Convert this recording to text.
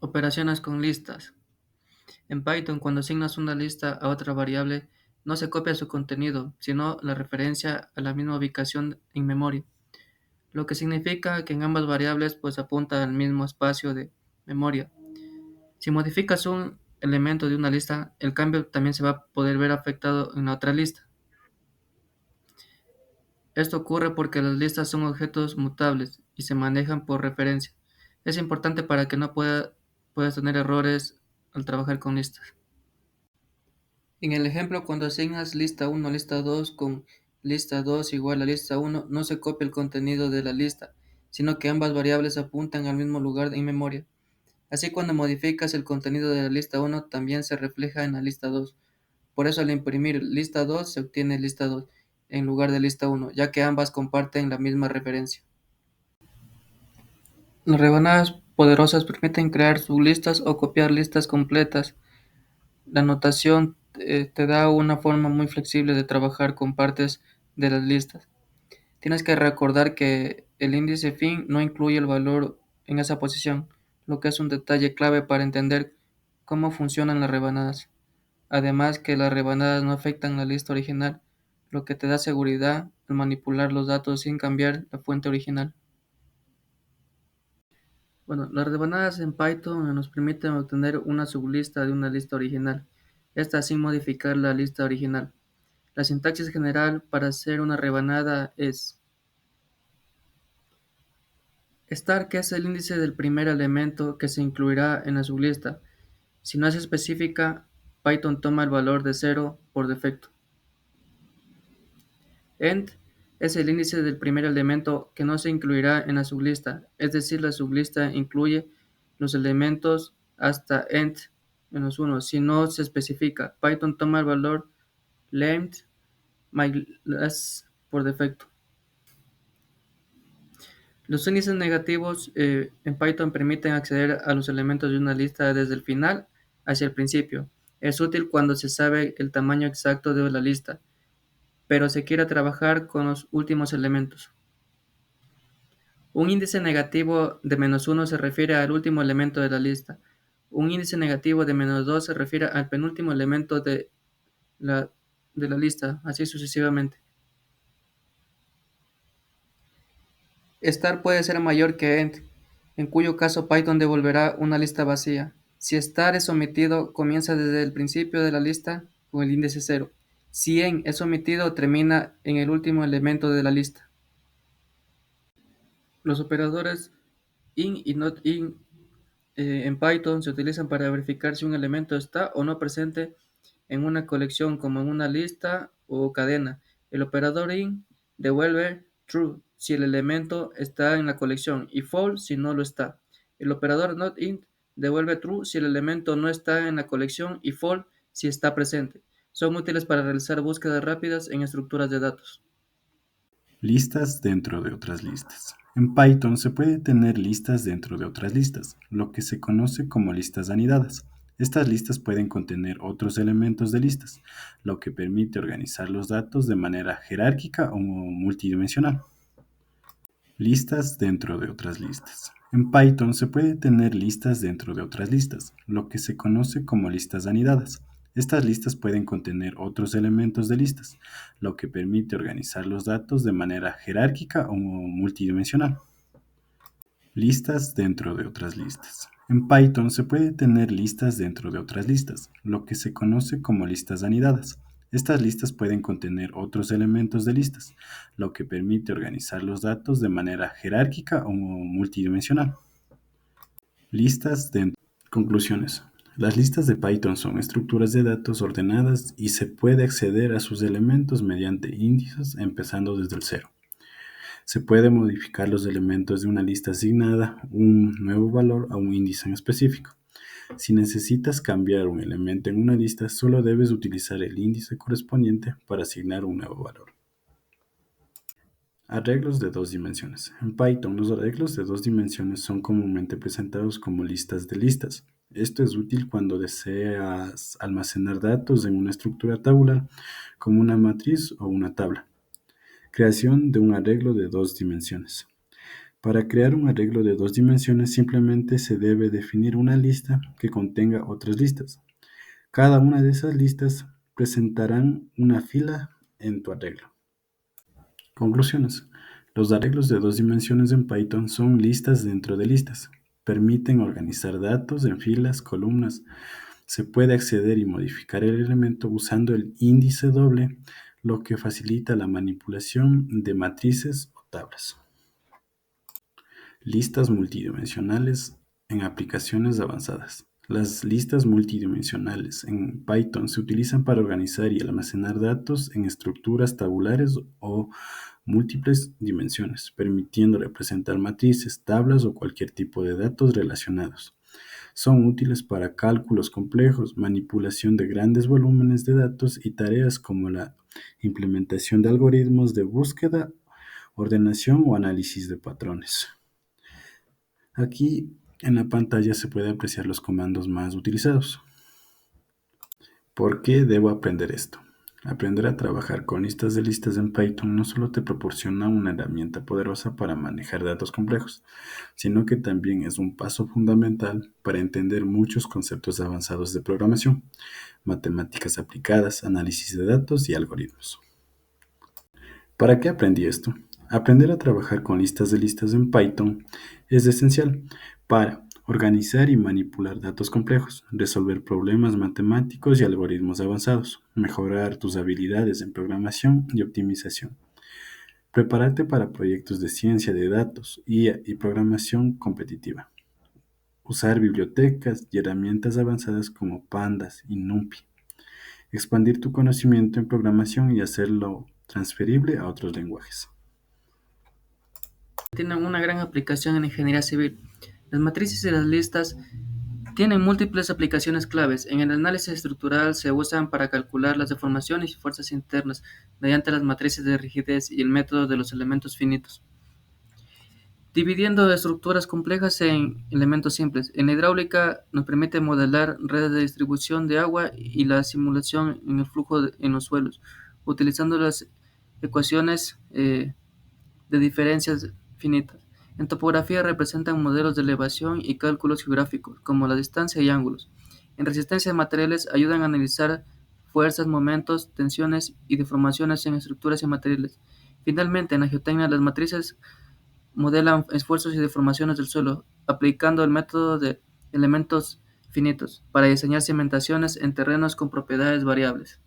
Operaciones con listas. En Python, cuando asignas una lista a otra variable, no se copia su contenido, sino la referencia a la misma ubicación en memoria, lo que significa que en ambas variables pues apunta al mismo espacio de memoria. Si modificas un elemento de una lista, el cambio también se va a poder ver afectado en la otra lista. Esto ocurre porque las listas son objetos mutables y se manejan por referencia. Es importante para que no puedas tener errores al trabajar con listas. En el ejemplo, cuando asignas lista 1 a lista 2 con lista 2 igual a lista 1, no se copia el contenido de la lista, sino que ambas variables apuntan al mismo lugar en memoria. Así, cuando modificas el contenido de la lista 1, también se refleja en la lista 2. Por eso, al imprimir lista 2 se obtiene lista 2 en lugar de lista 1, ya que ambas comparten la misma referencia. Las rebanadas poderosas permiten crear sublistas o copiar listas completas. La notación te da una forma muy flexible de trabajar con partes de las listas. Tienes que recordar que el índice fin no incluye el valor en esa posición, lo que es un detalle clave para entender cómo funcionan las rebanadas. Además que las rebanadas no afectan la lista original, lo que te da seguridad al manipular los datos sin cambiar la fuente original. Bueno, las rebanadas en Python nos permiten obtener una sublista de una lista original, esta sin modificar la lista original. La sintaxis general para hacer una rebanada es star, que es el índice del primer elemento que se incluirá en la sublista. Si no es específica, Python toma el valor de 0 por defecto. End es el índice del primer elemento que no se incluirá en la sublista, es decir, la sublista incluye los elementos hasta end-1. Si no se especifica, Python toma el valor length my_last por defecto. Los índices negativos en Python permiten acceder a los elementos de una lista desde el final hacia el principio. Es útil cuando se sabe el tamaño exacto de la lista, pero se quiere trabajar con los últimos elementos. Un índice negativo de -1 se refiere al último elemento de la lista. Un índice negativo de -2 se refiere al penúltimo elemento la, de la lista, así sucesivamente. Star puede ser mayor que end, en cuyo caso Python devolverá una lista vacía. Si star es omitido, comienza desde el principio de la lista con el índice 0. Si end es omitido, termina en el último elemento de la lista. Los operadores in y not in en Python se utilizan para verificar si un elemento está o no presente en una colección, como en una lista o cadena. El operador in devuelve true si el elemento está en la colección y false si no lo está. El operador not in devuelve true si el elemento no está en la colección y false si está presente. Son útiles para realizar búsquedas rápidas en estructuras de datos. Listas dentro de otras listas. En Python se puede tener listas dentro de otras listas, lo que se conoce como listas anidadas. Estas listas pueden contener otros elementos de listas, lo que permite organizar los datos de manera jerárquica o multidimensional. Listas dentro de otras listas. En Python se puede tener listas dentro de otras listas, lo que se conoce como listas anidadas. Estas listas pueden contener otros elementos de listas, lo que permite organizar los datos de manera jerárquica o multidimensional. Listas dentro de otras listas. En Python se puede tener listas dentro de otras listas, lo que se conoce como listas anidadas. Estas listas pueden contener otros elementos de listas, lo que permite organizar los datos de manera jerárquica o multidimensional. Listas dentro. Conclusiones. Las listas de Python son estructuras de datos ordenadas y se puede acceder a sus elementos mediante índices empezando desde el cero. Se puede modificar los elementos de una lista asignada un nuevo valor a un índice en específico. Si necesitas cambiar un elemento en una lista, solo debes utilizar el índice correspondiente para asignar un nuevo valor. Arreglos de dos dimensiones. En Python, los arreglos de dos dimensiones son comúnmente presentados como listas de listas. Esto es útil cuando deseas almacenar datos en una estructura tabular, como una matriz o una tabla. Creación de un arreglo de dos dimensiones. Para crear un arreglo de dos dimensiones simplemente se debe definir una lista que contenga otras listas. Cada una de esas listas presentarán una fila en tu arreglo. Conclusiones. Los arreglos de dos dimensiones en Python son listas dentro de listas. Permiten organizar datos en filas, columnas. Se puede acceder y modificar el elemento usando el índice doble, lo que facilita la manipulación de matrices o tablas. Listas multidimensionales en aplicaciones avanzadas. Las listas multidimensionales en Python se utilizan para organizar y almacenar datos en estructuras tabulares o múltiples dimensiones, permitiendo representar matrices, tablas o cualquier tipo de datos relacionados. Son útiles para cálculos complejos, manipulación de grandes volúmenes de datos y tareas como la implementación de algoritmos de búsqueda, ordenación o análisis de patrones. Aquí en la pantalla se puede apreciar los comandos más utilizados. ¿Por qué debo aprender esto? Aprender a trabajar con listas de listas en Python no solo te proporciona una herramienta poderosa para manejar datos complejos, sino que también es un paso fundamental para entender muchos conceptos avanzados de programación, matemáticas aplicadas, análisis de datos y algoritmos. ¿Para qué aprendí esto? Aprender a trabajar con listas de listas en Python es esencial para organizar y manipular datos complejos, resolver problemas matemáticos y algoritmos avanzados, mejorar tus habilidades en programación y optimización, prepararte para proyectos de ciencia de datos, IA y programación competitiva, usar bibliotecas y herramientas avanzadas como Pandas y NumPy, expandir tu conocimiento en programación y hacerlo transferible a otros lenguajes. Tienen una gran aplicación en ingeniería civil. Las matrices y las listas tienen múltiples aplicaciones claves. En el análisis estructural se usan para calcular las deformaciones y fuerzas internas mediante las matrices de rigidez y el método de los elementos finitos, dividiendo estructuras complejas en elementos simples. En la hidráulica nos permite modelar redes de distribución de agua y la simulación en el flujo en los suelos, utilizando las ecuaciones de diferencias finitas. En topografía representan modelos de elevación y cálculos geográficos, como la distancia y ángulos. En resistencia de materiales ayudan a analizar fuerzas, momentos, tensiones y deformaciones en estructuras y materiales. Finalmente, en la geotecnia, las matrices modelan esfuerzos y deformaciones del suelo, aplicando el método de elementos finitos para diseñar cimentaciones en terrenos con propiedades variables.